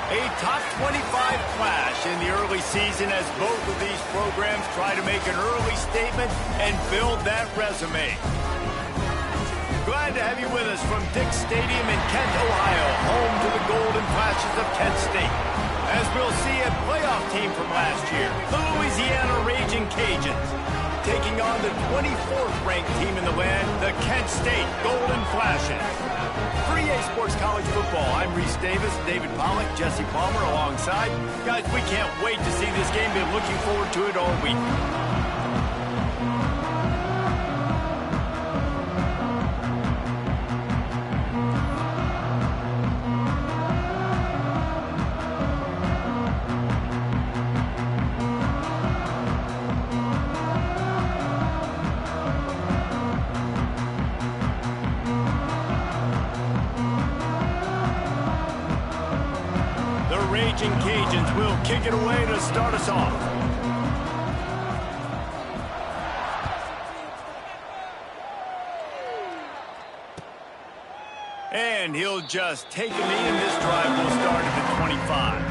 A top 25 clash in the early season as both of these programs try to make an early statement and build that resume. Glad to have you with us from Dick Stadium in Kent, Ohio, home to the Golden Flashes of Kent State. As we'll see a playoff team from last year, the Louisiana Raging Cajuns, taking on the 24th ranked team in the land, the Kent State Golden Flashes. For EA Sports College Football, I'm Reese Davis, David Pollack, Jesse Palmer alongside. Guys, we can't wait to see this game. Been looking forward to it all week. Raging Cajuns will kick it away to start us off. And he'll just take a knee, and this drive will start at the 25.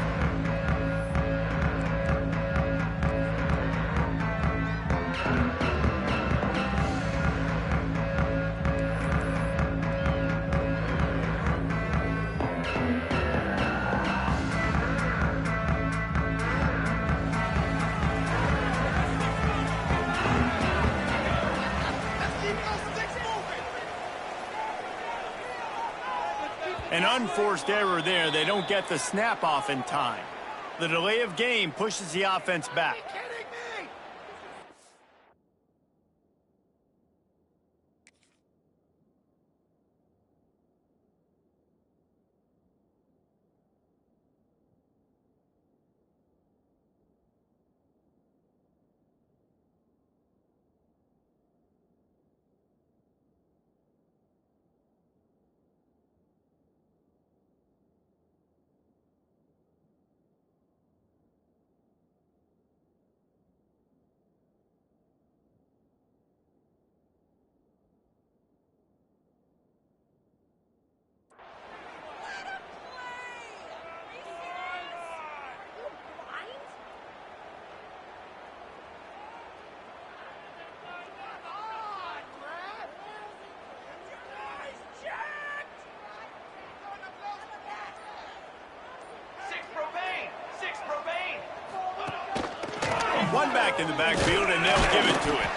An unforced error there. They don't get the snap off in time. The delay of game pushes the offense back. One back in the backfield, and they'll give it to it.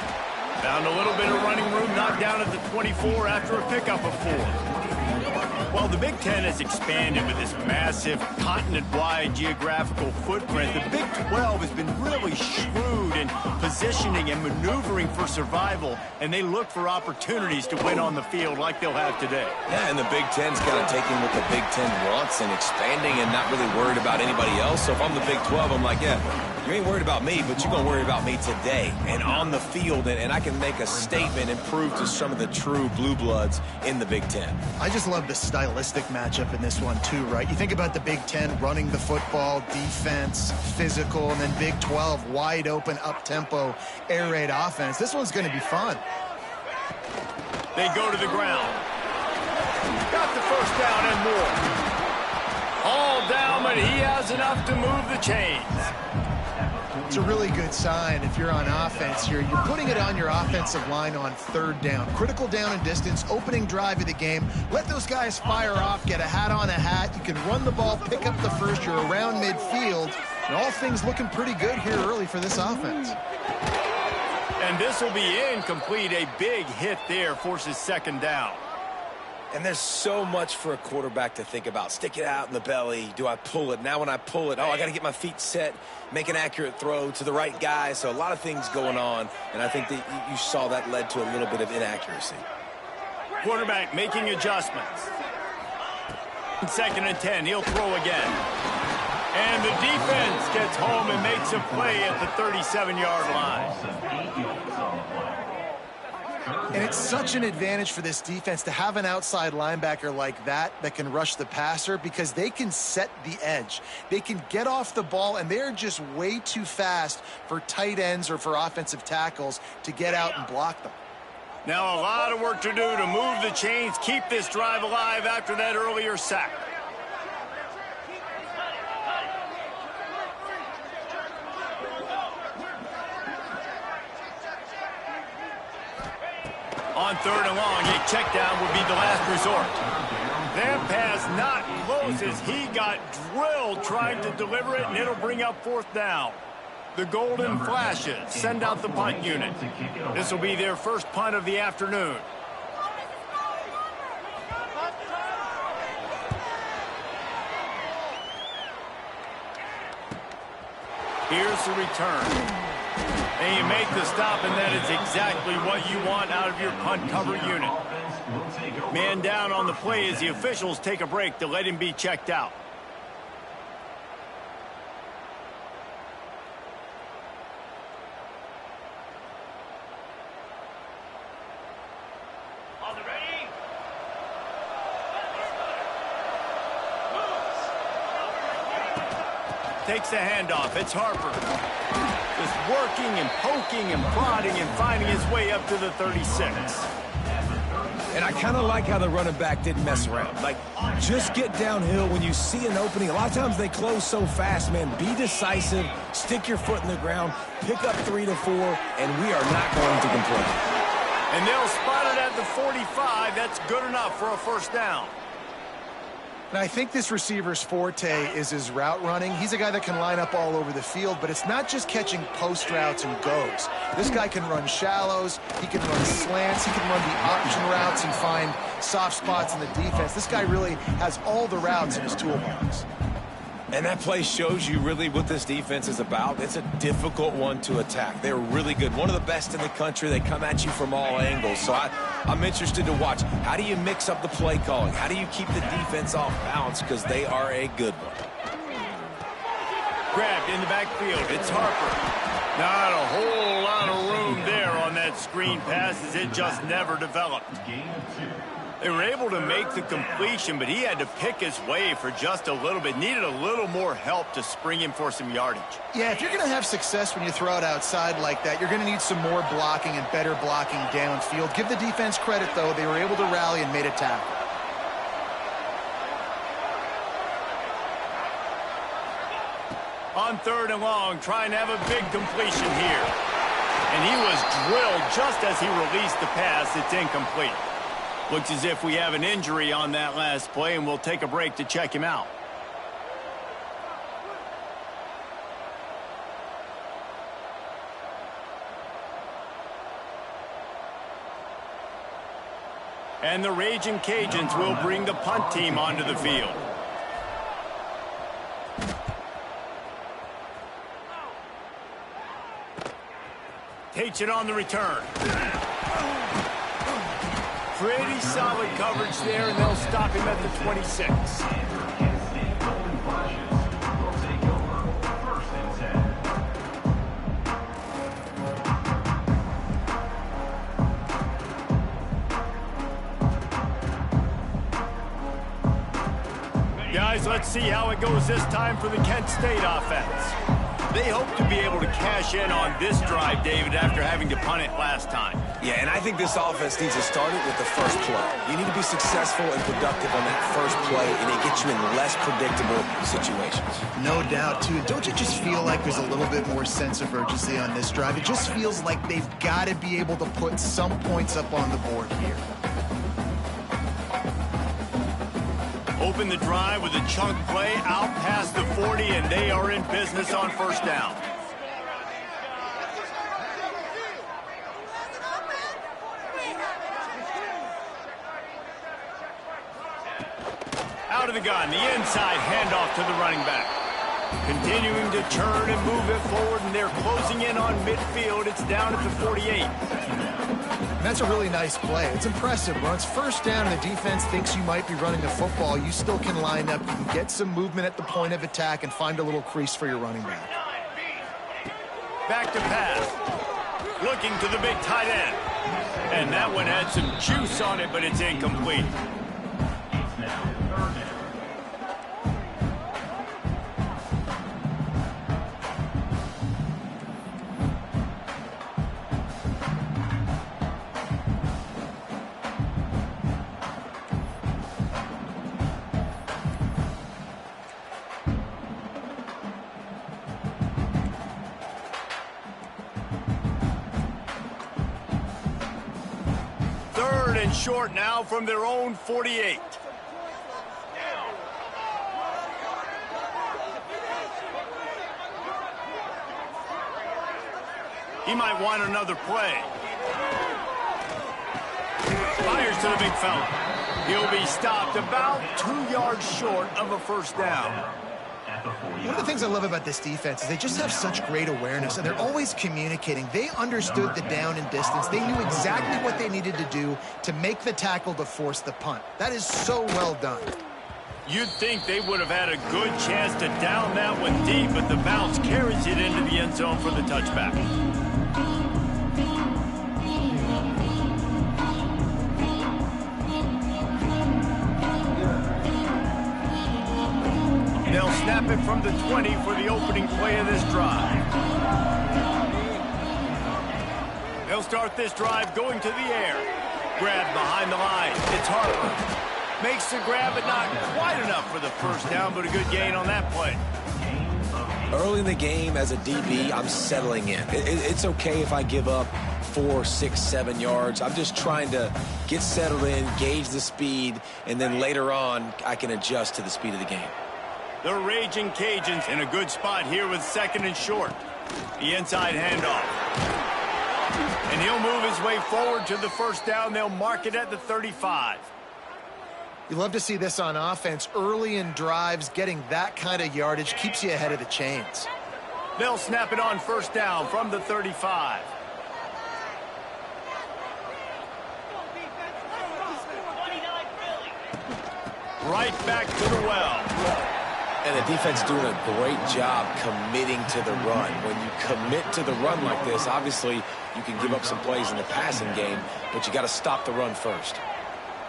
Found a little bit of running room, knocked down at the 24 after a pickup of 4. Well, the Big Ten has expanded with this massive continent-wide geographical footprint. The Big 12 has been really shrewd in positioning and maneuvering for survival, and they look for opportunities to win on the field like they'll have today. Yeah, and the Big Ten's kind of taking what the Big Ten wants and expanding and not really worried about anybody else. So if I'm the Big 12, I'm like, yeah, you ain't worried about me, but you're going to worry about me today and on the field, and I can make a statement and prove to some of the true blue bloods in the Big Ten. I just love the stylistic matchup in this one too, right? You think about the Big Ten running the football, defense, physical, and then Big 12 wide open, up-tempo, air raid offense. This one's going to be fun. They go to the ground. Got the first down and more. All down, but he has enough to move the chains. It's a really good sign if you're on offense here. You're putting it on your offensive line on 3rd down. Critical down and distance, opening drive of the game. Let those guys fire off, get a hat on a hat. You can run the ball, pick up the first. You're around midfield. And all things looking pretty good here early for this offense. And this will be incomplete. A big hit there forces 2nd down. And there's so much for a quarterback to think about. Stick it out in the belly. Do I pull it? Now when I pull it, oh, I got to get my feet set, make an accurate throw to the right guy. So a lot of things going on, and I think that you saw that led to a little bit of inaccuracy. Quarterback making adjustments. 2nd and 10, he'll throw again. And the defense gets home and makes a play at the 37-yard line. And it's such an advantage for this defense to have an outside linebacker like that can rush the passer, because they can set the edge. They can get off the ball, and they're just way too fast for tight ends or for offensive tackles to get out and block them. Now a lot of work to do to move the chains, keep this drive alive after that earlier sack. On 3rd and long, a check down would be the last resort. That pass not close as he got drilled trying to deliver it, and it'll bring up 4th down. The Golden Flashes send out the punt unit. This will be their first punt of the afternoon. Here's the return. And you make the stop, and that is exactly what you want out of your punt cover unit. Man down on the play as the officials take a break to let him be checked out. Takes the handoff. It's Harper. Just working and poking and prodding and finding his way up to the 36. And I kind of like how the running back didn't mess around. Like, just get downhill when you see an opening. A lot of times they close so fast, man. Be decisive, stick your foot in the ground, pick up 3 to 4, and we are not going to complain. And they'll spot it at the 45. That's good enough for a 1st down. And I think this receiver's forte is his route running. He's a guy that can line up all over the field, but it's not just catching post routes and goes. This guy can run shallows, he can run slants, he can run the option routes and find soft spots in the defense. This guy really has all the routes in his toolbox. And that play shows you really what this defense is about. It's a difficult one to attack. They're really good. One of the best in the country. They come at you from all angles. So I'm interested to watch. How do you mix up the play calling? How do you keep the defense off balance? Because they are a good one. Grabbed in the backfield. It's Harper. Not a whole lot of room there on that screen pass as it just never developed. They were able to make the completion, but he had to pick his way for just a little bit. Needed a little more help to spring him for some yardage. Yeah, if you're going to have success when you throw it outside like that, you're going to need some more blocking and better blocking downfield. Give the defense credit, though. They were able to rally and made a tackle. On 3rd and long, trying to have a big completion here. And he was drilled just as he released the pass. It's incomplete. Looks as if we have an injury on that last play, and we'll take a break to check him out. And the Raging Cajuns will bring the punt team onto the field. Takes it on the return. Pretty solid coverage there, and they'll stop him at the 26. Guys, let's see how it goes this time for the Kent State offense. They hope to be able to cash in on this drive, David, after having to punt it last time. Yeah, and I think this offense needs to start it with the first play. You need to be successful and productive on that first play, and it gets you in less predictable situations. No doubt, too. Don't you just feel like there's a little bit more sense of urgency on this drive? It just feels like they've got to be able to put some points up on the board here. Open the drive with a chunk play out past the 40, and they are in business on 1st down. Out of the gun, the inside handoff to the running back. Continuing to turn and move it forward, and they're closing in on midfield. It's down at the 48. That's a really nice play. It's impressive. When it's 1st down and the defense thinks you might be running the football, you still can line up. You can get some movement at the point of attack and find a little crease for your running back. Back to pass. Looking to the big tight end. And that one had some juice on it, but it's incomplete. and short now from their own 48. He might want another play. Fires to the big fella. He'll be stopped about 2 yards short of a first down. One of the things I love about this defense is they just have such great awareness, and they're always communicating. They understood the down and distance. They knew exactly what they needed to do to make the tackle to force the punt. That is so well done. You'd think they would have had a good chance to down that one deep, but the bounce carries it into the end zone for the touchback. They'll snap it from the 20 for the opening play of this drive. They'll start this drive going to the air. Grab behind the line. It's Harper. Makes the grab, but not quite enough for the first down, but a good gain on that play. Early in the game, as a DB, I'm settling in. It's okay if I give up 4, 6, 7 yards. I'm just trying to get settled in, gauge the speed, and then later on, I can adjust to the speed of the game. The Raging Cajuns in a good spot here with second and short. The inside handoff. And he'll move his way forward to the first down. They'll mark it at the 35. You love to see this on offense. Early in drives, getting that kind of yardage keeps you ahead of the chains. They'll snap it on first down from the 35. Right back to the well. And the defense doing a great job committing to the run. When you commit to the run like this, obviously you can give up some plays in the passing game, but you got to stop the run first.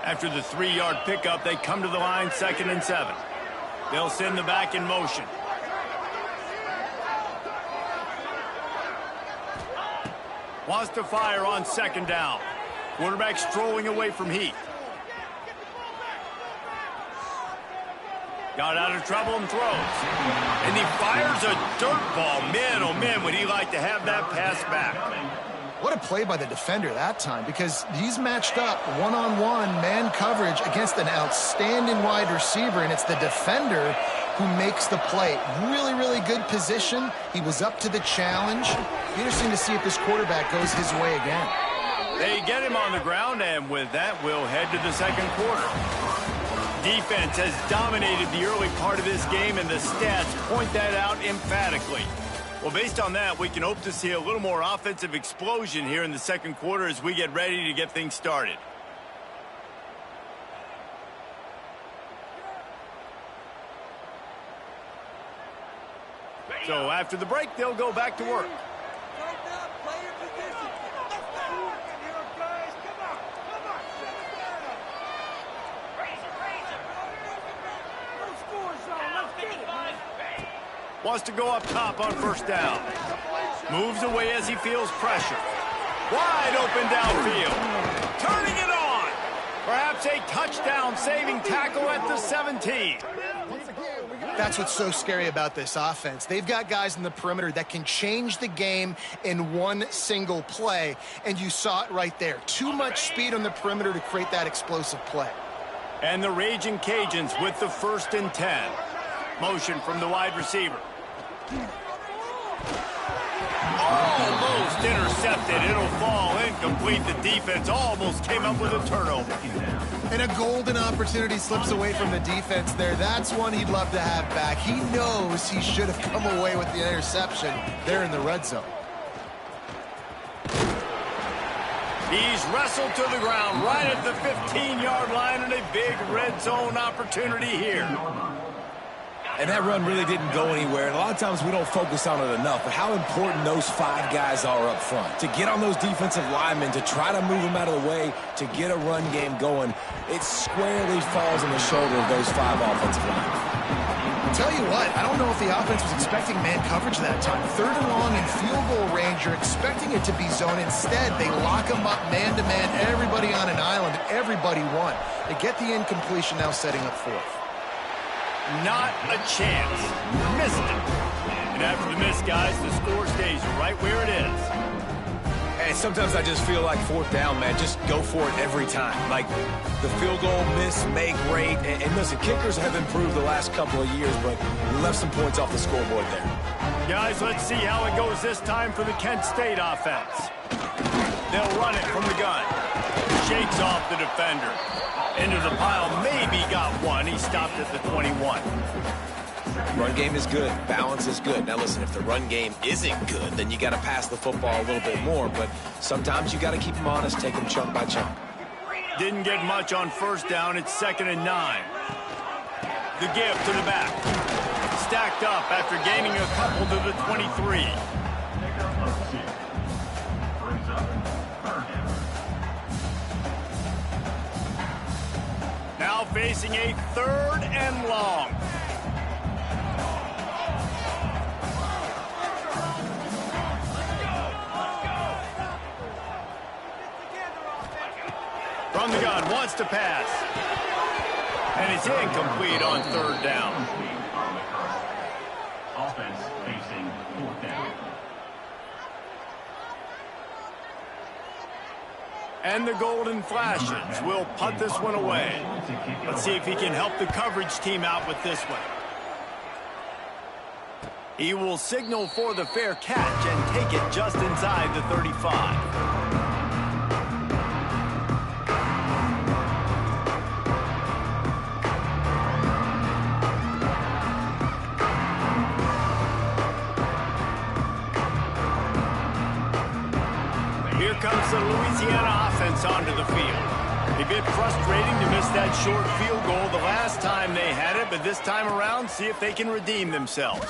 After the 3-yard pickup, they come to the line, 2nd and 7. They'll send the back in motion. Wants to fire on 2nd down. Quarterback strolling away from Heath. Got out of trouble and throws. And he fires a dirt ball. Man, oh man, would he like to have that pass back. What a play by the defender that time, because he's matched up one-on-one man coverage against an outstanding wide receiver, and it's the defender who makes the play. Really, really good position. He was up to the challenge. Interesting to see if this quarterback goes his way again. They get him on the ground, and with that, we'll head to the second quarter. Defense has dominated the early part of this game, and the stats point that out emphatically. Well, based on that, we can hope to see a little more offensive explosion here in the second quarter as we get ready to get things started. So after the break, they'll go back to work. Wants to go up top on first down. Moves away as he feels pressure. Wide open downfield. Turning it on. Perhaps a touchdown-saving tackle at the 17. That's what's so scary about this offense. They've got guys in the perimeter that can change the game in one single play, and you saw it right there. Too much speed on the perimeter to create that explosive play. And the Raging Cajuns with the 1st and 10. Motion from the wide receiver. Almost intercepted. It'll fall incomplete. The defense almost came up with a turnover. And a golden opportunity slips away from the defense there. That's one he'd love to have back. He knows he should have come away with the interception there in the red zone. He's wrestled to the ground right at the 15-yard line, and a big red zone opportunity here. And that run really didn't go anywhere. And a lot of times we don't focus on it enough, but how important those 5 guys are up front. To get on those defensive linemen, to try to move them out of the way, to get a run game going, it squarely falls on the shoulder of those 5 offensive linemen. I'll tell you what, I don't know if the offense was expecting man coverage that time. 3rd and long in field goal range, you're expecting it to be zone. Instead, they lock them up man-to-man, everybody on an island, everybody won. They get the incompletion, now setting up 4th. Not a chance. Missed it. And after the miss, guys, the score stays right where it is. And sometimes I just feel like fourth down, man, just go for it every time. Like the field goal miss, make rate. And listen, kickers have improved the last couple of years, but we left some points off the scoreboard there. Guys, let's see how it goes this time for the Kent State offense. They'll run it from the gun. Shakes off the defender. Into the pile, maybe got one. He stopped at the 21. Run game is good. Balance is good. Now, listen, if the run game isn't good, then you got to pass the football a little bit more. But sometimes you got to keep them honest, take them chunk by chunk. Didn't get much on first down. It's 2nd and 9. The give to the back. Stacked up after gaining a couple to the 23. Now facing a 3rd and long. From the gun, wants to pass. And it's incomplete on 3rd down. Offense facing 4th down. And the Golden Flashes will punt this one away. Let's see if he can help the coverage team out with this one. He will signal for the fair catch and take it just inside the 35. Here comes the Louisiana offense onto the field. A bit frustrating to miss that short field goal the last time they had it, but this time around, see if they can redeem themselves.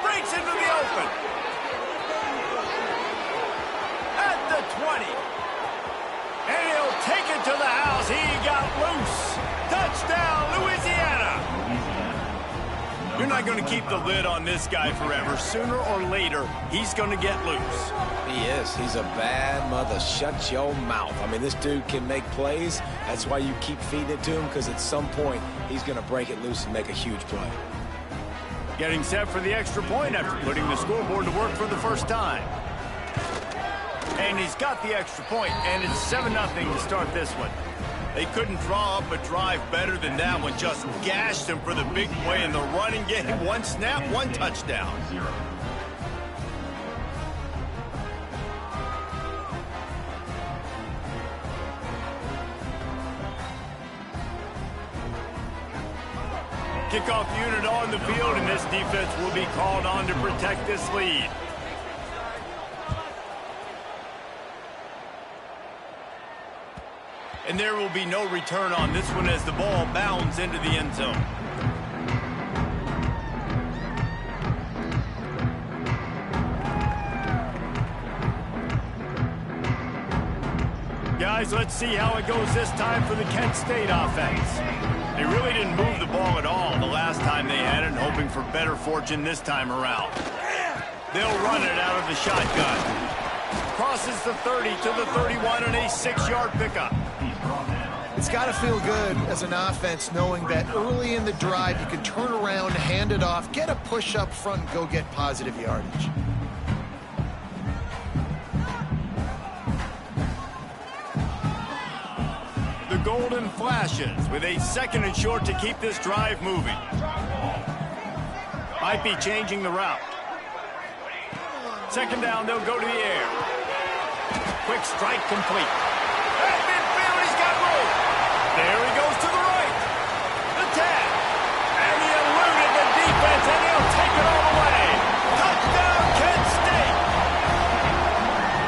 Breaks into the open. At the 20. And he'll take it to the house. He got loose. Touchdown, Louisiana. You're not going to keep the lid on this guy forever. Sooner or later, he's going to get loose. He is. He's a bad mother. Shut your mouth. I mean, this dude can make plays. That's why you keep feeding it to him, because at some point, he's going to break it loose and make a huge play. Getting set for the extra point after putting the scoreboard to work for the first time. And he's got the extra point, and it's 7-0 to start this one. They couldn't draw up a drive better than that one. Just gashed him for the big play in the running game. One snap, one touchdown. Kickoff unit on the field, and this defense will be called on to protect this lead. And there will be no return on this one as the ball bounds into the end zone. Guys, let's see how it goes this time for the Kent State offense. They really didn't move the ball at all the last time they had it, hoping for better fortune this time around. They'll run it out of the shotgun. Crosses the 30 to the 31 and a 6-yard pickup. It's got to feel good as an offense knowing that early in the drive you can turn around, hand it off, get a push up front, and go get positive yardage. The Golden Flashes with a 2nd and short to keep this drive moving. Might be changing the route. 2nd down, they'll go to the air. Quick strike complete. At midfield, he's got room. There he goes to the right. The tag. And he eluded the defense, and he'll take it all the way. Touchdown, Kent State.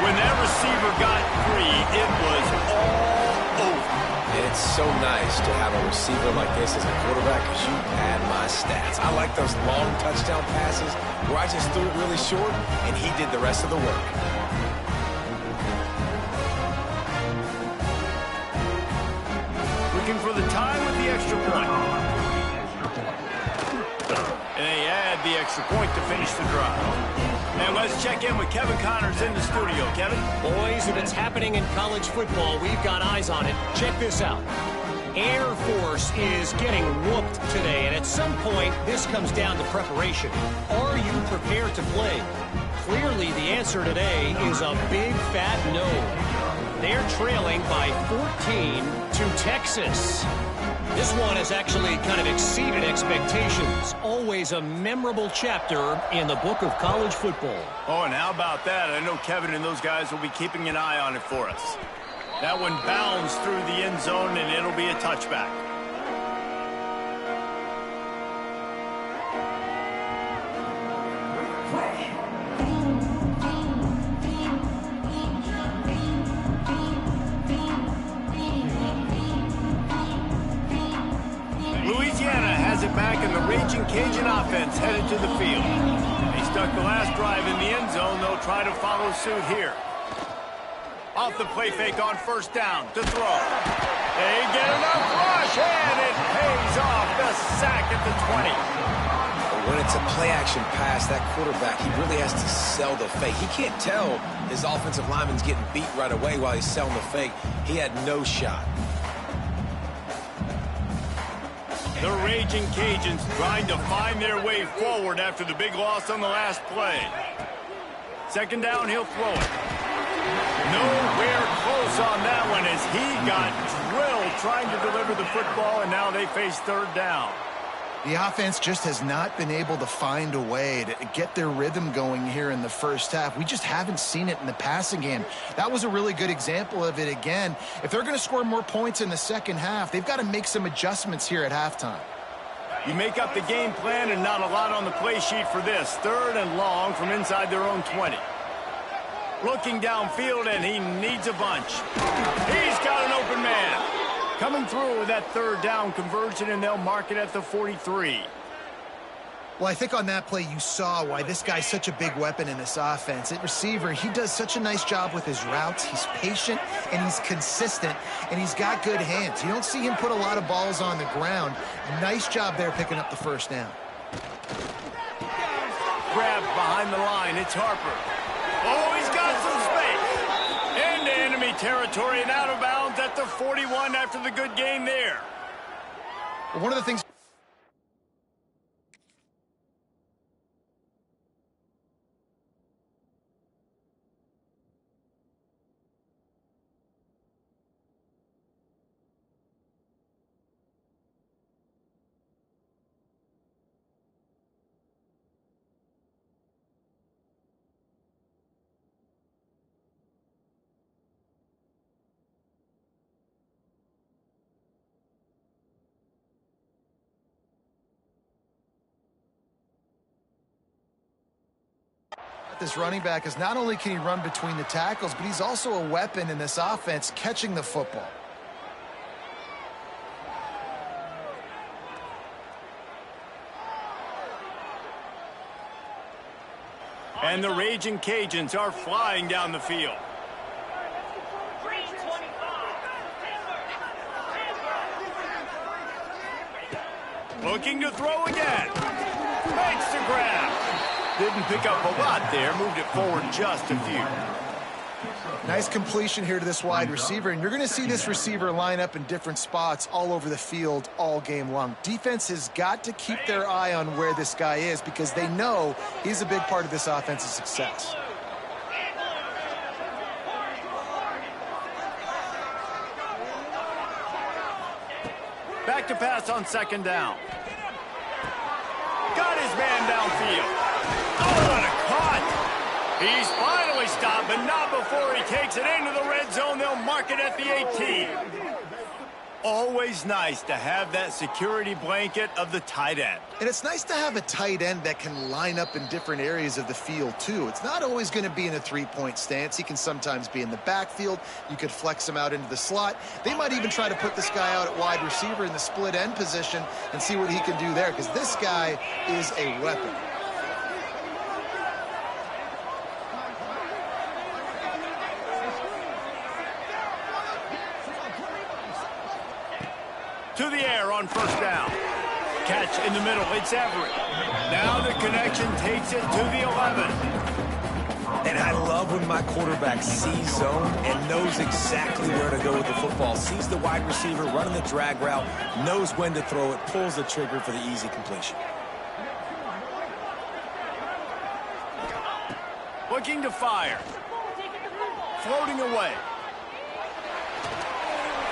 When that receiver got free, it was all over. It's so nice to have a receiver like this as a quarterback, because you pad my stats. I like those long touchdown passes where I just threw it really short, and he did the rest of the work. Looking for the tie with the extra point. And they add the extra point to finish the drive. And let's check in with Kevin Connors in the studio. Kevin? Boys, if it's happening in college football, we've got eyes on it. Check this out. Air Force is getting whooped today, and at some point, this comes down to preparation. Are you prepared to play? Clearly, the answer today is a big fat no. They're trailing by 14 to Texas. This one has actually kind of exceeded expectations. Always a memorable chapter in the book of college football. Oh, and how about that? I know Kevin and those guys will be keeping an eye on it for us. That one bounds through the end zone, and it'll be a touchback. Louisiana has it back, and the Raging Cajun offense headed to the field. They stuck the last drive in the end zone. They'll try to follow suit here. Off the play fake on first down to throw. They get enough rush, and it pays off. The sack at the 20. When it's a play-action pass, that quarterback, he really has to sell the fake. He can't tell his offensive lineman's getting beat right away while he's selling the fake. He had no shot. The Raging Cajuns trying to find their way forward after the big loss on the last play. Second down, he'll throw it. Nowhere close on that one as he got drilled trying to deliver the football, and now they face third down. The offense just has not been able to find a way to get their rhythm going here in the first half. We just haven't seen it in the passing game. That was a really good example of it again. If they're going to score more points in the second half, they've got to make some adjustments here at halftime. You make up the game plan and not a lot on the play sheet for this. Third and long from inside their own 20. Looking downfield, and he needs a bunch. He's got an open man. Coming through with that third down conversion, and they'll mark it at the 43. Well, I think on that play you saw why this guy's such a big weapon in this offense. At receiver, he does such a nice job with his routes. He's patient, and he's consistent, and he's got good hands. You don't see him put a lot of balls on the ground. Nice job there picking up the first down. Grab behind the line. It's Harper. Oh, he's got some space. Into enemy territory and out of bounds at the 41 after the good game there. One of the things... This running back is not only can he run between the tackles, but he's also a weapon in this offense catching the football. And the Raging Cajuns are flying down the field. Looking to throw again. Makes the grab. Didn't pick up a lot there. Moved it forward just a few. Nice completion here to this wide receiver, and you're going to see this receiver line up in different spots all over the field all game long. Defense has got to keep their eye on where this guy is because they know he's a big part of this offense's success. Back to pass on second down. Got his man downfield. Oh, what a cut! He's finally stopped, but not before he takes it into the red zone. They'll mark it at the 18. Always nice to have that security blanket of the tight end. And it's nice to have a tight end that can line up in different areas of the field, too. It's not always going to be in a three-point stance. He can sometimes be in the backfield. You could flex him out into the slot. They might even try to put this guy out at wide receiver in the split end position and see what he can do there, because this guy is a weapon. To the air on first down. Catch in the middle. It's Everett. Now the connection takes it to the 11. And I love when my quarterback sees zone and knows exactly where to go with the football. Sees the wide receiver running the drag route, knows when to throw it, pulls the trigger for the easy completion. Looking to fire. Floating away.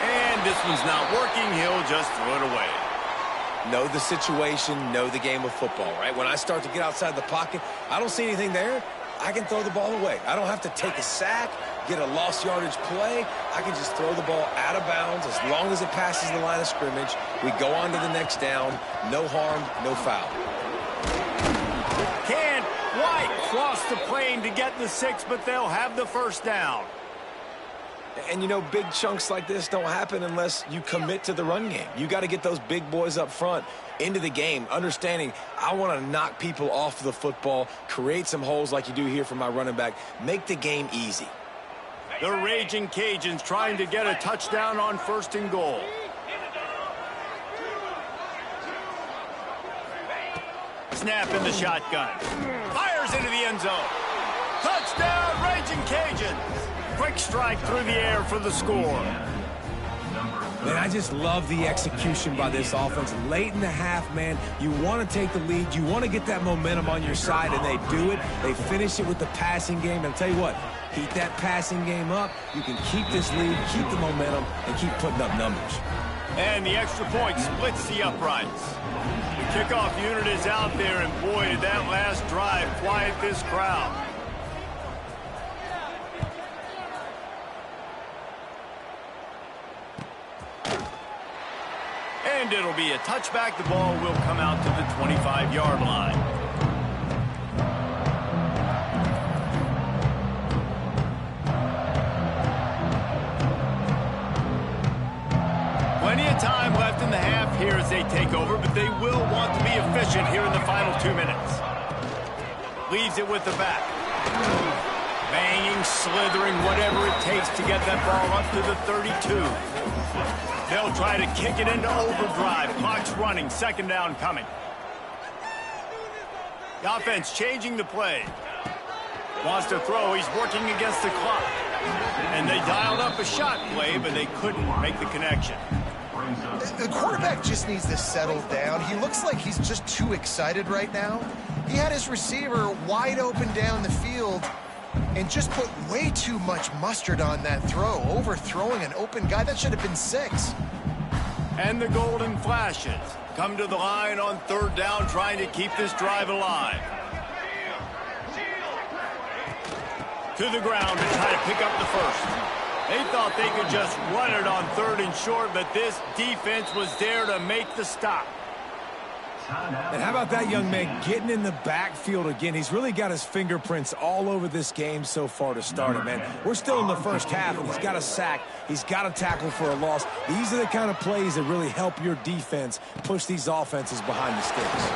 And this one's not working. He'll just throw it away. Know the situation, know the game of football, right? When I start to get outside the pocket, I don't see anything there. I can throw the ball away. I don't have to take a sack, get a lost yardage play. I can just throw the ball out of bounds as long as it passes the line of scrimmage. We go on to the next down. No harm, no foul. Can't quite cross the plane to get the 6, but they'll have the first down. And, you know, big chunks like this don't happen unless you commit to the run game. You got to get those big boys up front into the game, understanding I want to knock people off the football, create some holes like you do here for my running back, make the game easy. The Raging Cajuns trying to get a touchdown on 1st and goal. Snap in the shotgun. Fires into the end zone. Touchdown, Raging Cajuns. Quick strike through the air for the score. Man, I just love the execution by this offense. Late in the half, man, you want to take the lead. You want to get that momentum on your side, and they do it. They finish it with the passing game. And I'll tell you what, keep that passing game up. You can keep this lead, keep the momentum, and keep putting up numbers. And the extra point splits the uprights. The kickoff unit is out there, and boy, did that last drive quiet this crowd. And it'll be a touchback. The ball will come out to the 25-yard line. Plenty of time left in the half here as they take over, but they will want to be efficient here in the final 2 minutes. Leaves it with the back. Banging, slithering, whatever it takes to get that ball up to the 32. They'll try to kick it into overdrive. Clock's running. 2nd down coming. The offense changing the play. Wants to throw. He's working against the clock. And they dialed up a shot play, but they couldn't make the connection. The quarterback just needs to settle down. He looks like he's just too excited right now. He had his receiver wide open down the field and just put way too much mustard on that throw, overthrowing an open guy. That should have been 6. And the Golden Flashes come to the line on 3rd down, trying to keep this drive alive. To the ground to try to pick up the first. They thought they could just run it on 3rd and short, but this defense was there to make the stop. And how about that young man getting in the backfield again? He's really got his fingerprints all over this game so far to start it, man. We're still in the first half, and he's got a sack. He's got a tackle for a loss. These are the kind of plays that really help your defense push these offenses behind the sticks.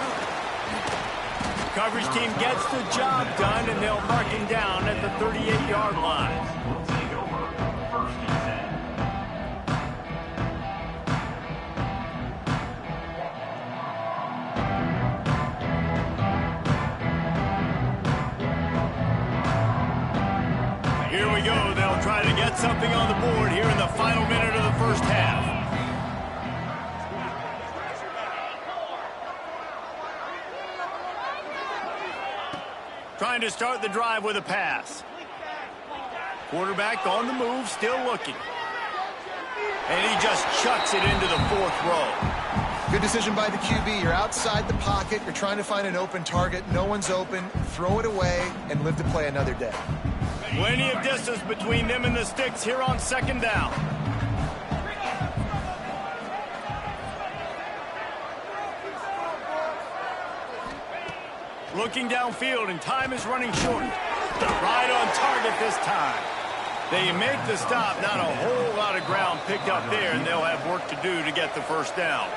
Coverage team gets the job done, and they'll mark him down at the 38-yard line. We'll take over 1st and 10. Here we go. They'll try to get something on the board here in the final minute of the first half. Trying to start the drive with a pass. Quarterback on the move, still looking. And he just chucks it into the 4th row. Good decision by the QB. You're outside the pocket. You're trying to find an open target. No one's open. Throw it away and live to play another day. Plenty of distance between them and the sticks here on 2nd down. Looking downfield, and time is running short. Right on target this time. They make the stop. Not a whole lot of ground picked up there, and they'll have work to do to get the first down.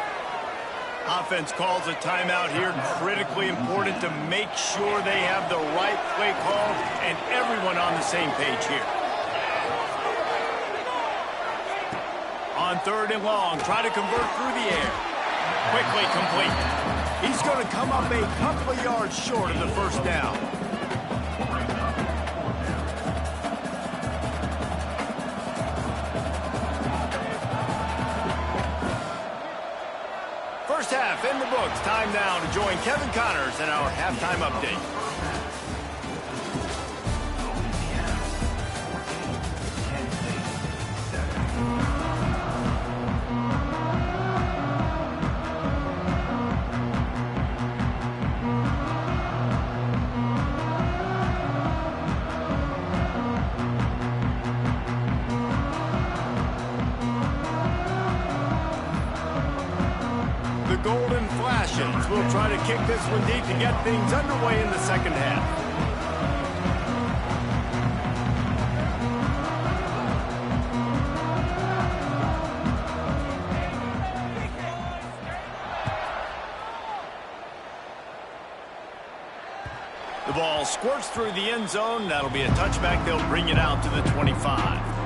Offense calls a timeout here. Critically important to make sure they have the right play call and everyone on the same page here. On 3rd and long, try to convert through the air. Quickly complete. He's going to come up a couple of yards short of the first down. First half in the books. Time now to join Kevin Connors in our halftime update. Golden Flashes will try to kick this one deep to get things underway in the second half. The ball squirts through the end zone. That'll be a touchback. They'll bring it out to the 25.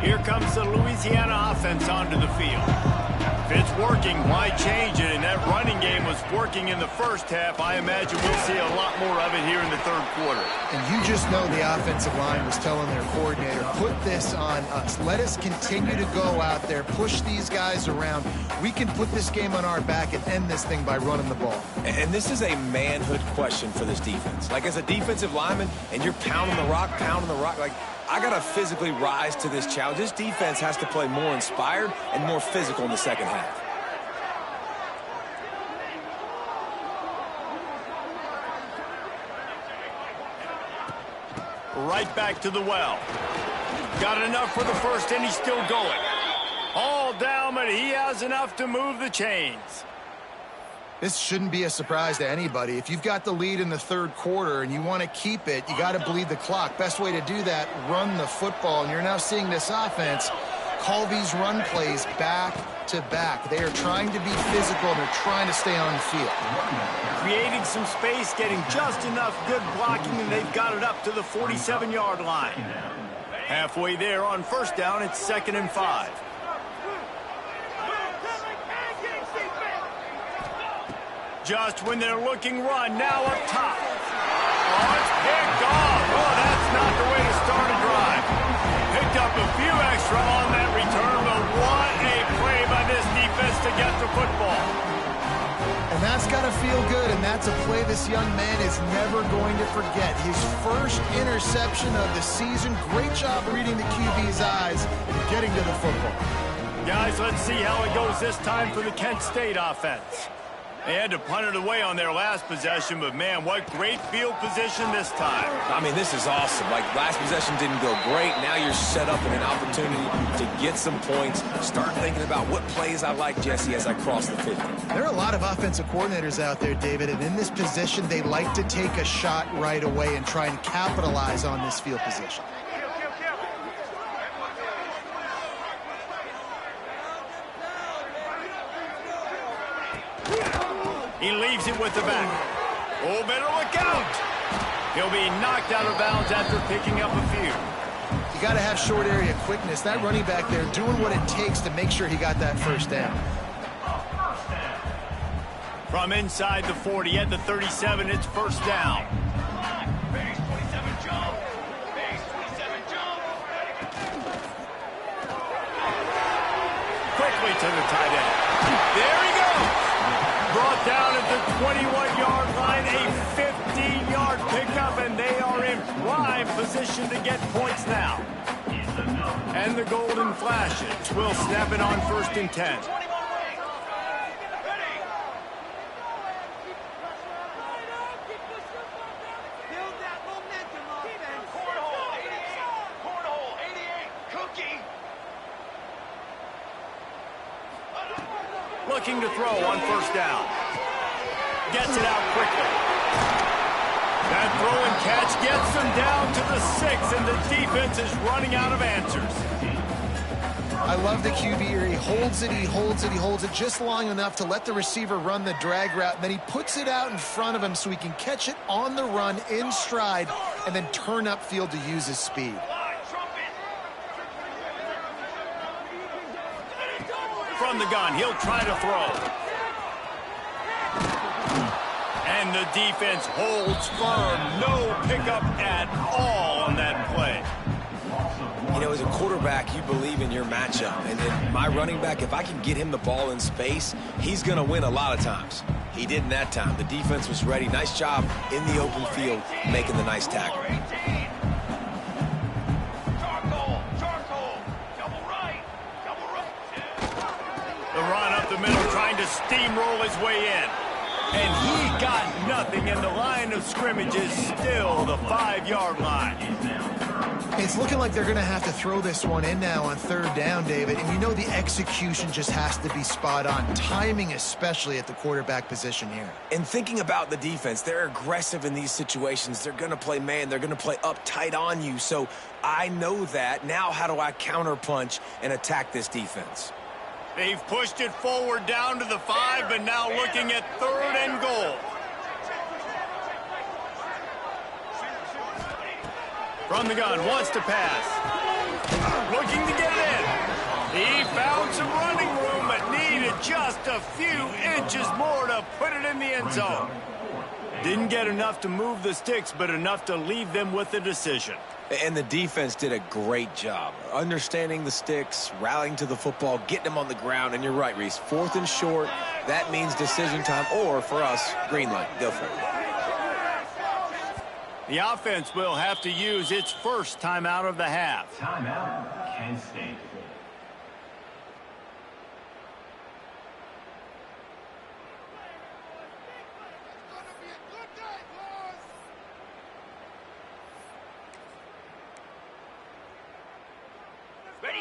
Here comes the Louisiana offense onto the field. If it's working, why change it? And that running game was working in the first half. I imagine we'll see a lot more of it here in the third quarter. And you just know the offensive line was telling their coordinator, put this on us. Let us continue to go out there, push these guys around. We can put this game on our back and end this thing by running the ball. And this is a manhood question for this defense. Like, as a defensive lineman, and you're pounding the rock, like, I got to physically rise to this challenge. This defense has to play more inspired and more physical in the second half. Right back to the well. Got enough for the first, and he's still going. All down, but he has enough to move the chains. This shouldn't be a surprise to anybody. If you've got the lead in the third quarter and you want to keep it, you got to bleed the clock. Best way to do that, run the football. And you're now seeing this offense call these run plays back to back. They are trying to be physical, and they're trying to stay on the field. Creating some space, getting just enough good blocking, and they've got it up to the 47-yard line. Halfway there on first down, it's 2nd and 5. Just when they're looking run, now up top. Oh, it's picked off. Oh, that's not the way to start a drive. Picked up a few extra on that return, but what a play by this defense to get the football. And that's got to feel good, and that's a play this young man is never going to forget. His first interception of the season. Great job reading the QB's eyes and getting to the football. Guys, let's see how it goes this time for the Kent State offense. They had to punt it away on their last possession, but, man, what great field position this time. I mean, this is awesome. Like, last possession didn't go great. Now you're set up in an opportunity to get some points. Start thinking about what plays I like, Jesse, as I cross the 50. There are a lot of offensive coordinators out there, David, and in this position, they like to take a shot right away and try and capitalize on this field position. He leaves it with the back. Oh, better look out. He'll be knocked out of bounds after picking up a few. You got to have short area quickness. That running back there doing what it takes to make sure he got that first down. From inside the 40 at the 37, it's first down. Quickly to the tight end. There he goes. Brought down at the 21-yard line, a 15-yard pickup, and they are in prime position to get points now. And the Golden Flashes will snap it on 1st and 10. Looking to throw on first down. Gets it out quickly. That throw and catch gets them down to the 6, and the defense is running out of answers. I love the QB here. He holds it, he holds it, he holds it just long enough to let the receiver run the drag route, and then he puts it out in front of him so he can catch it on the run in stride and then turn upfield to use his speed. From the gun, he'll try to throw. And And the defense holds firm. No pickup at all on that play. You know, as a quarterback, you believe in your matchup. And my running back, if I can get him the ball in space, he's going to win a lot of times. He didn't that time. The defense was ready. Nice job in the open field making the nice tackle. The run up the middle, trying to steamroll his way in. And he got nothing, and the line of scrimmage is still the 5-yard line. It's looking like they're going to have to throw this one in now on third down, David. And you know the execution just has to be spot on. Timing especially at the quarterback position here. And thinking about the defense, they're aggressive in these situations. They're going to play man. They're going to play up tight on you. So I know that. Now how do I counterpunch and attack this defense? They've pushed it forward down to the 5, but now looking at 3rd and goal. From the gun, wants to pass. Looking to get it in. He found some running room, but needed just a few inches more to put it in the end zone. Didn't get enough to move the sticks, but enough to leave them with the decision. And the defense did a great job understanding the sticks, rallying to the football, getting them on the ground. And you're right, Reese. 4th and short, that means decision time, or for us, green light. Go for it. The offense will have to use its first timeout of the half. Timeout, Kent State.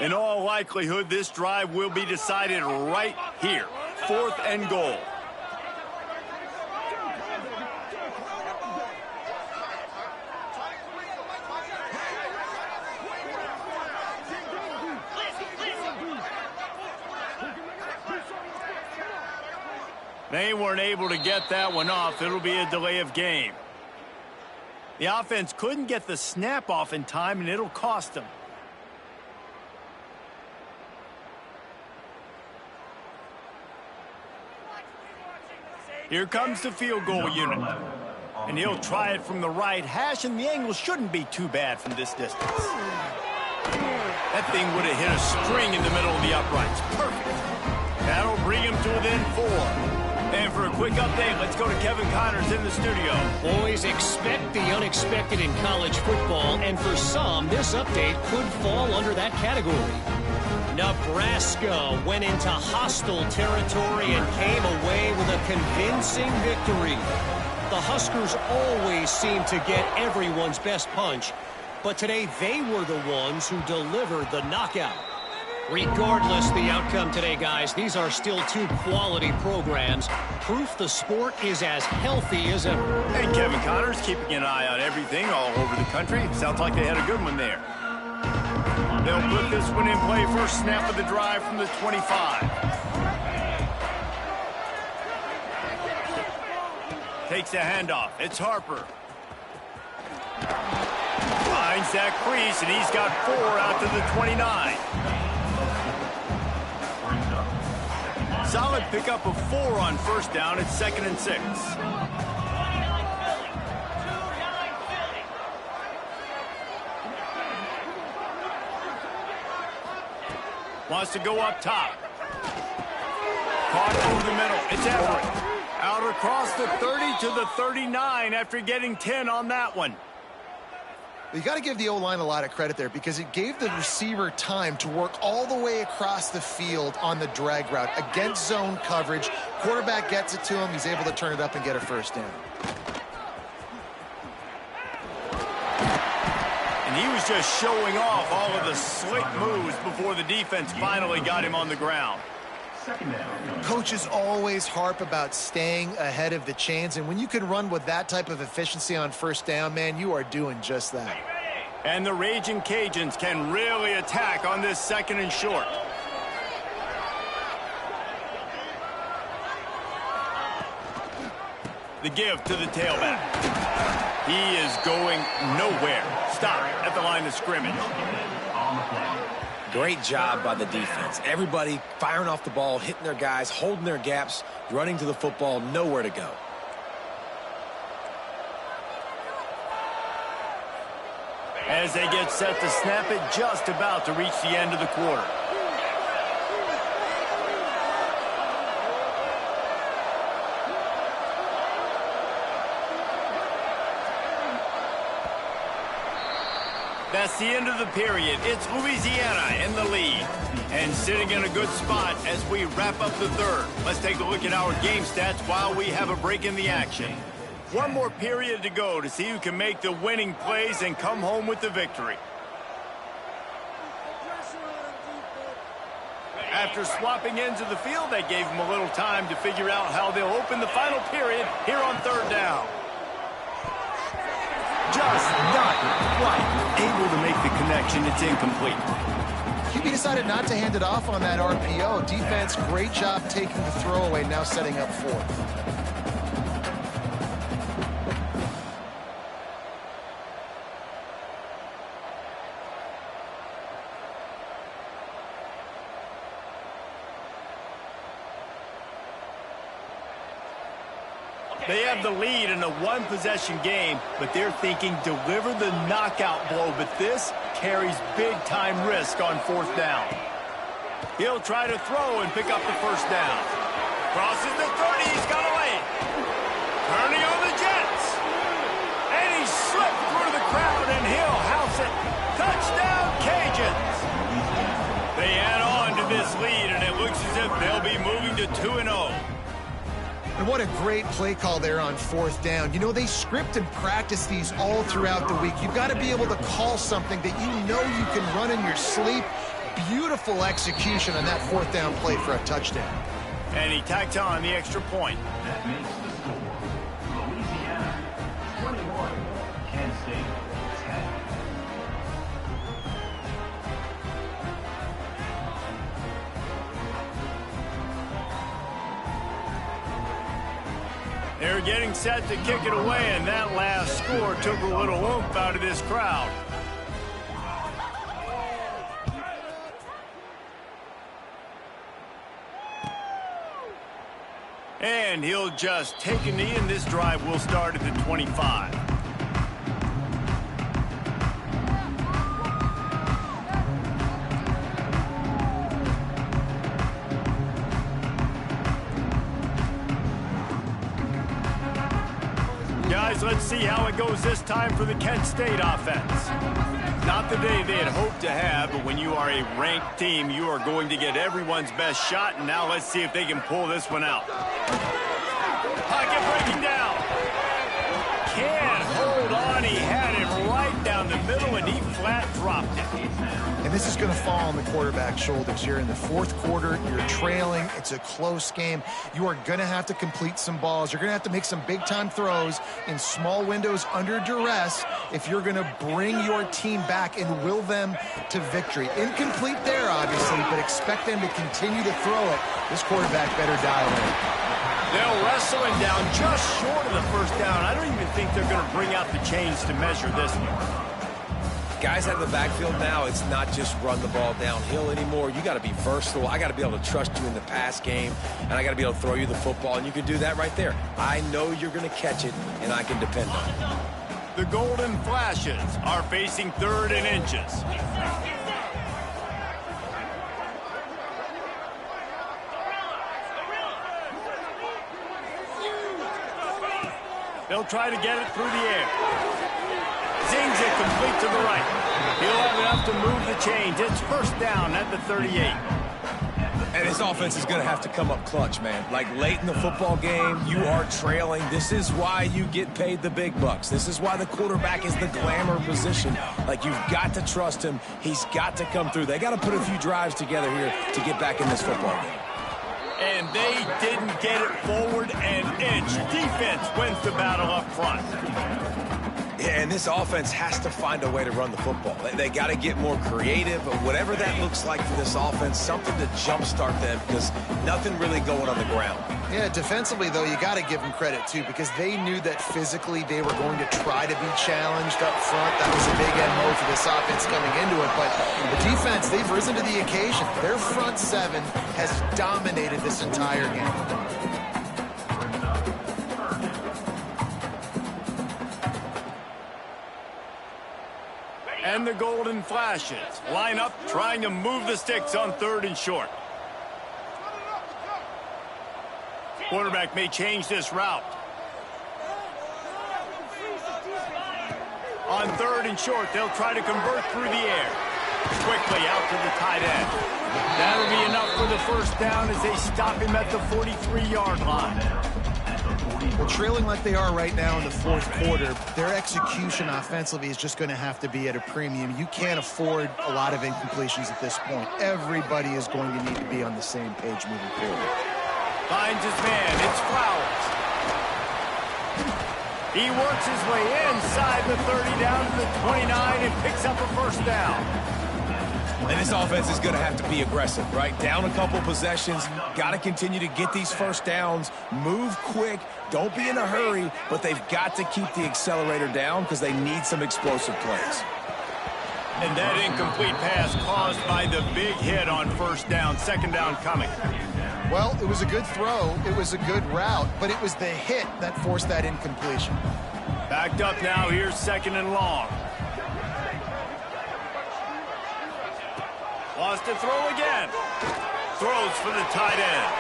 In all likelihood, this drive will be decided right here. 4th and goal. They weren't able to get that one off. It'll be a delay of game. The offense couldn't get the snap off in time, and it'll cost them. Here comes the field goal unit. And he'll try it from the right hash, and the angle shouldn't be too bad from this distance. That thing would have hit a string in the middle of the uprights. Perfect. That'll bring him to within 4. And for a quick update, let's go to Kevin Connors in the studio. Boys, expect the unexpected in college football, and for some, this update could fall under that category. Nebraska went into hostile territory and came away with a convincing victory. The Huskers always seem to get everyone's best punch, but today they were the ones who delivered the knockout. Regardless the outcome today, guys, these are still 2 quality programs. Proof the sport is as healthy as ever. And Kevin Connors keeping an eye on everything all over the country. Sounds like they had a good one there. They'll put this one in play. First snap of the drive from the 25. Takes a handoff. It's Harper. Finds that crease, and he's got 4 out to the 29. Solid pickup of 4 on first down. It's 2nd and 6. Wants to go up top. Caught over the middle. It's Everett. Out across the 30 to the 39 after getting 10 on that one. You got to give the O-line a lot of credit there because it gave the receiver time to work all the way across the field on the drag route against zone coverage. Quarterback gets it to him. He's able to turn it up and get a first down. And he was just showing off all of the slick moves before the defense finally got him on the ground. Coaches always harp about staying ahead of the chains, and when you can run with that type of efficiency on first down, man, you are doing just that. And the Raging Cajuns can really attack on this 2nd and short. The give to the tailback. He is going nowhere. Stop at the line of scrimmage. Great job by the defense. Everybody firing off the ball, hitting their guys, holding their gaps, running to the football, nowhere to go. as they get set to snap it just about to reach the end of the quarter. That's the end of the period. It's Louisiana in the lead and sitting in a good spot as we wrap up the third. Let's take a look at our game stats while we have a break in the action. One more period to go to see who can make the winning plays and come home with the victory. After swapping ends of the field, that gave them a little time to figure out how they'll open the final period here on third down. Just not quite able to make the connection. It's incomplete. QB decided not to hand it off on that RPO. Defense, great job taking the throwaway, now setting up fourth. They have the lead in a one-possession game, but they're thinking deliver the knockout blow, but this carries big-time risk on fourth down. He'll try to throw and pick up the first down. Crosses the 30, he's got away. Turning on the Jets. And he slipped through the crowd, and he'll house it. Touchdown, Cajuns. They add on to this lead, and it looks as if they'll be moving to 2-0. And what a great play call there on fourth down. You know, they script and practice these all throughout the week. You've got to be able to call something that you know you can run in your sleep. Beautiful execution on that fourth down play for a touchdown. And he tacked on the extra point. That makes the score Louisiana 21, Kansas State 10. They're getting set to kick it away, and that last score took a little oomph out of this crowd. And he'll just take a knee, and this drive will start at the 25. Guys, let's see how it goes this time for the Kent State offense. Not the day they had hoped to have, but when you are a ranked team, you are going to get everyone's best shot, and now let's see if they can pull this one out. Pocket breaking down. Can't hold on. He had it right down the middle, and he flat dropped it. And this is going to fall on the quarterback's shoulders. You're in the fourth quarter. You're trailing. It's a close game. You are going to have to complete some balls. You're going to have to make some big-time throws in small windows under duress if you're going to bring your team back and will them to victory. Incomplete there, obviously, but expect them to continue to throw it. This quarterback better dial in. They'll wrestle him down just short of the first down. I don't even think they're going to bring out the chains to measure this one. Guys out of the backfield now, it's not just run the ball downhill anymore. You got to be versatile. I got to be able to trust you in the pass game, and I got to be able to throw you the football, and you can do that right there. I know you're going to catch it, and I can depend on it. The Golden Flashes are facing third and inches. They'll try to get it through the air. Zings it complete to the right. He'll have enough to move the chains. It's first down at the 38. And his offense is going to have to come up clutch, man. Like late in the football game, you are trailing. This is why you get paid the big bucks. This is why the quarterback is the glamour position. Like, you've got to trust him. He's got to come through. They got to put a few drives together here to get back in this football game. And they didn't get it forward an inch. Defense wins the battle up front. Yeah, and this offense has to find a way to run the football. They got to get more creative, but whatever that looks like for this offense, something to jumpstart them, because nothing really going on the ground. Yeah, defensively, though, you got to give them credit, too, because they knew that physically they were going to try to be challenged up front. That was a big MO for this offense coming into it. But the defense, they've risen to the occasion. Their front seven has dominated this entire game. And the golden flashes. Line up, trying to move the sticks on 3rd and short. Quarterback may change this route. On 3rd and short, they'll try to convert through the air. Quickly out to the tight end. That'll be enough for the first down as they stop him at the 43-yard line. Well, trailing like they are right now in the 4th quarter, their execution offensively is just going to have to be at a premium. You can't afford a lot of incompletions at this point. Everybody is going to need to be on the same page moving forward. Finds his man. It's Flowers. He works his way inside the 30 down to the 29 and picks up a first down. And this offense is going to have to be aggressive, right? Down a couple possessions, got to continue to get these first downs, move quick, don't be in a hurry, but they've got to keep the accelerator down because they need some explosive plays. And that incomplete pass caused by the big hit on first down, 2nd down coming. Well, it was a good throw, it was a good route, but it was the hit that forced that incompletion. Backed up now, here's 2nd and long. Wants to throw again. Throws for the tight end.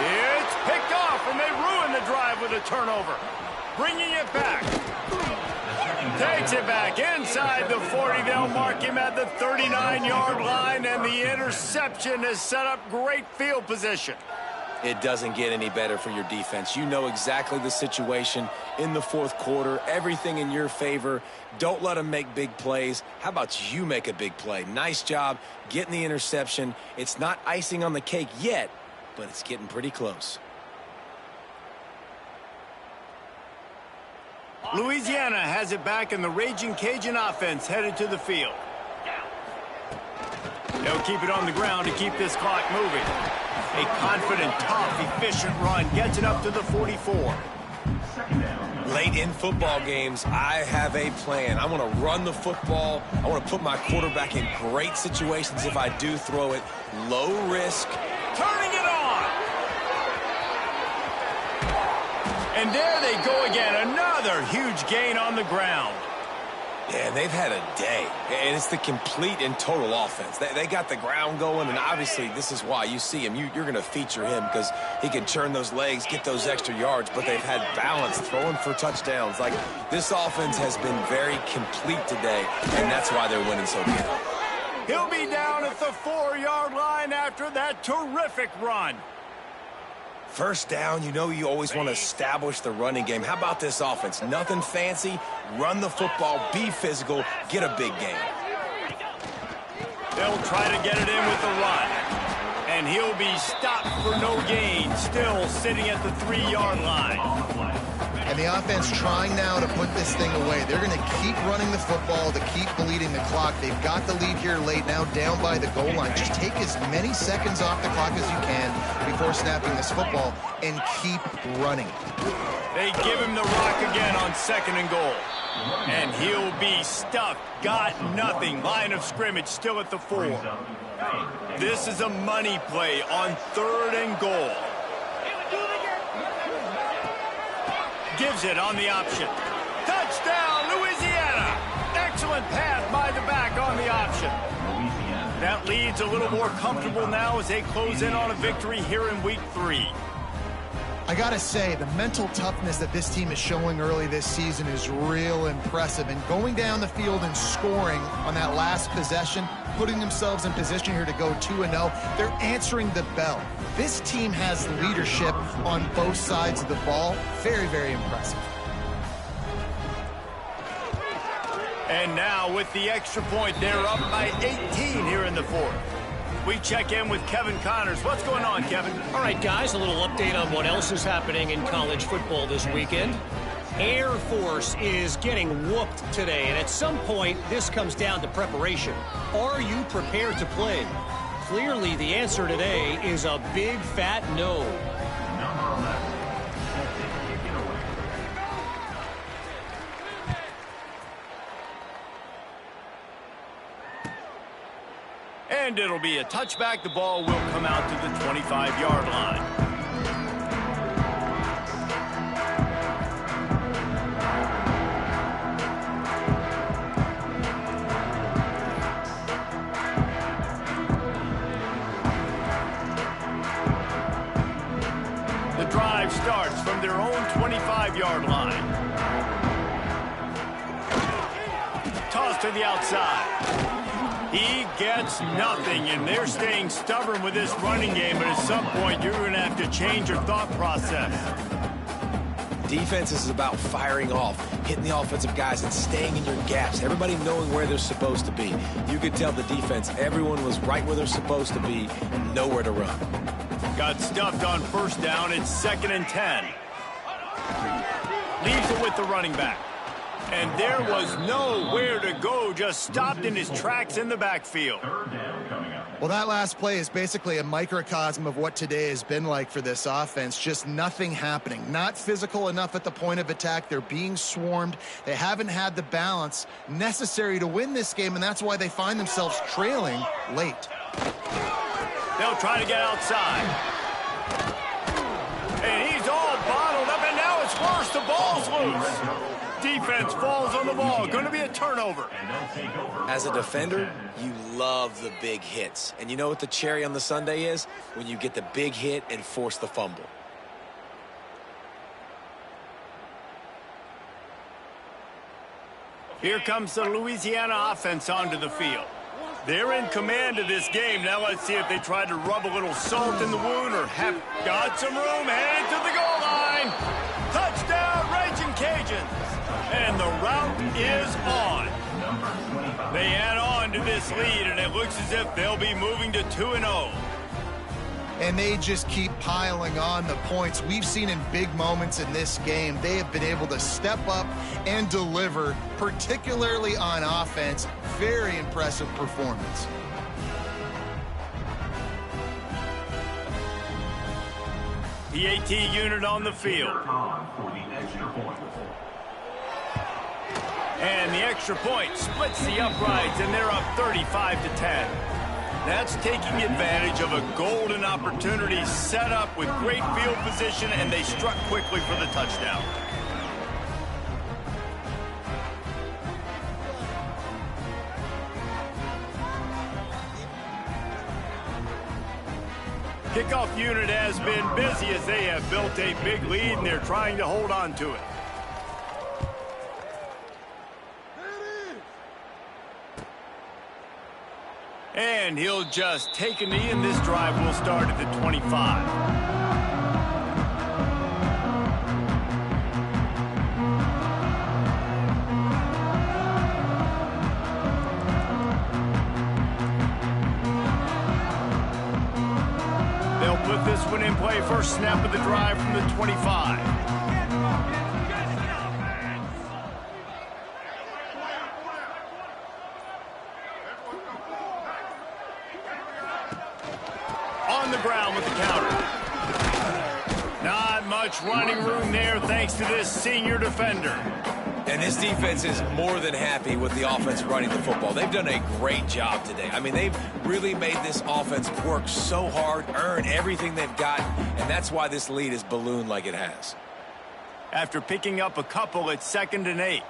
It's picked off, and they ruin the drive with a turnover. Bringing it back. Takes it back inside the 40. They'll mark him at the 39-yard line, and the interception has set up great field position. It doesn't get any better for your defense. You know exactly the situation in the 4th quarter. Everything in your favor. Don't let them make big plays. How about you make a big play? Nice job getting the interception. It's not icing on the cake yet, but it's getting pretty close. Louisiana has it back, and the Raging Cajun offense headed to the field. They'll keep it on the ground to keep this clock moving. A confident, tough, efficient run gets it up to the 44. Late in football games, I have a plan. I want to run the football. I want to put my quarterback in great situations if I do throw it. Low risk. Turning it on! And there they go again. Another huge gain on the ground. Yeah, they've had a day, and it's the complete and total offense. They got the ground going, and obviously this is why you see him. You're going to feature him because he can turn those legs, get those extra yards, but they've had balance, throwing for touchdowns. Like, this offense has been very complete today, and that's why they're winning so good. He'll be down at the 4-yard line after that terrific run. First down, you know you always want to establish the running game. How about this offense? Nothing fancy. Run the football, be physical, get a big gain. They'll try to get it in with the run. And he'll be stopped for no gain, still sitting at the 3-yard line. And the offense trying now to put this thing away. They're going to keep running the football to keep bleeding the clock. They've got the lead here late, now down by the goal line. Just take as many seconds off the clock as you can before snapping this football and keep running. They give him the rock again on 2nd and goal. And he'll be stuffed. Got nothing. Line of scrimmage still at the 4. This is a money play on 3rd and goal. Gives it on the option. Touchdown, Louisiana! Excellent pass by the back on the option. That lead's a little more comfortable now as they close in on a victory here in week 3. I gotta say, the mental toughness that this team is showing early this season is real impressive. And going down the field and scoring on that last possession, putting themselves in position here to go 2-0, they're answering the bell. This team has leadership on both sides of the ball. Very, very impressive. And now with the extra point, they're up by 18 here in the 4th. We check in with Kevin Connors. What's going on, Kevin? All right, guys, a little update on what else is happening in college football this weekend. Air Force is getting whooped today, and at some point, this comes down to preparation. Are you prepared to play? Clearly, the answer today is a big, fat no. Number 11, set to kick it away. And it'll be a touchback. The ball will come out to the 25-yard line. to the outside. He gets nothing, and they're staying stubborn with this running game, but at some point, you're going to have to change your thought process. Defense is about firing off, hitting the offensive guys, and staying in your gaps. Everybody knowing where they're supposed to be. You could tell the defense, everyone was right where they're supposed to be, and nowhere to run. Got stuffed on first down. It's 2nd and 10. Leaves it with the running back. And there was nowhere to go, just stopped in his tracks in the backfield. Well, that last play is basically a microcosm of what today has been like for this offense. Just nothing happening. Not physical enough at the point of attack. They're being swarmed. They haven't had the balance necessary to win this game, and that's why they find themselves trailing late. They'll try to get outside. And he's all bottled up, and now it's worse. The ball's loose. Defense falls on the ball. Going to be a turnover. As a defender, you love the big hits. And you know what the cherry on the sundae is? When you get the big hit and force the fumble. Here comes the Louisiana offense onto the field. They're in command of this game. Now let's see if they try to rub a little salt in the wound or have got some room. Headed to the goal line. Touchdown, Raging Cajuns. And the route is on. They add on to this lead, and it looks as if they'll be moving to 2-0. And they just keep piling on the points. We've seen in big moments in this game, they have been able to step up and deliver, particularly on offense. Very impressive performance. The AT unit on the field. And the extra point splits the uprights, and they're up 35-10. That's taking advantage of a golden opportunity set up with great field position, and they struck quickly for the touchdown. Kickoff unit has been busy as they have built a big lead, and they're trying to hold on to it. And he'll just take a knee, and this drive will start at the 25. They'll put this one in play. First snap of the drive from the 25. On the ground with the counter. Not much running room there thanks to this senior defender. And this defense is more than happy with the offense running the football. They've done a great job today. I mean, they've really made this offense work so hard, earn everything they've got, and that's why this lead is ballooned like it has. After picking up a couple, it's 2nd and 8.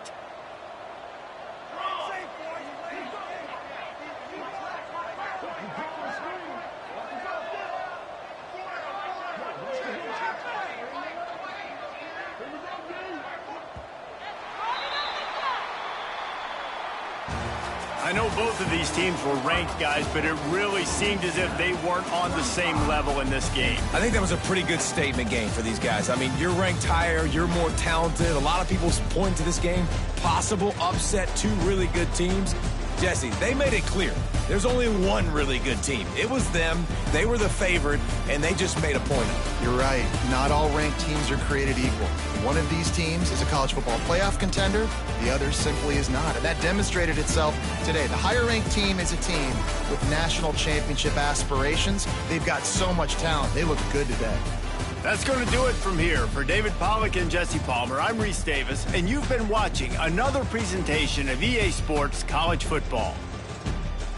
I know both of these teams were ranked, guys, but it really seemed as if they weren't on the same level in this game. I think that was a pretty good statement game for these guys. I mean, you're ranked higher, you're more talented. A lot of people point to this game, possible upset, two really good teams. Jesse, they made it clear. There's only one really good team. It was them. They were the favorite, and they just made a point of it. You're right. Not all ranked teams are created equal. One of these teams is a college football playoff contender. The other simply is not. And that demonstrated itself today. The higher-ranked team is a team with national championship aspirations. They've got so much talent. They look good today. That's going to do it from here. For David Pollack and Jesse Palmer, I'm Reese Davis, and you've been watching another presentation of EA Sports College Football.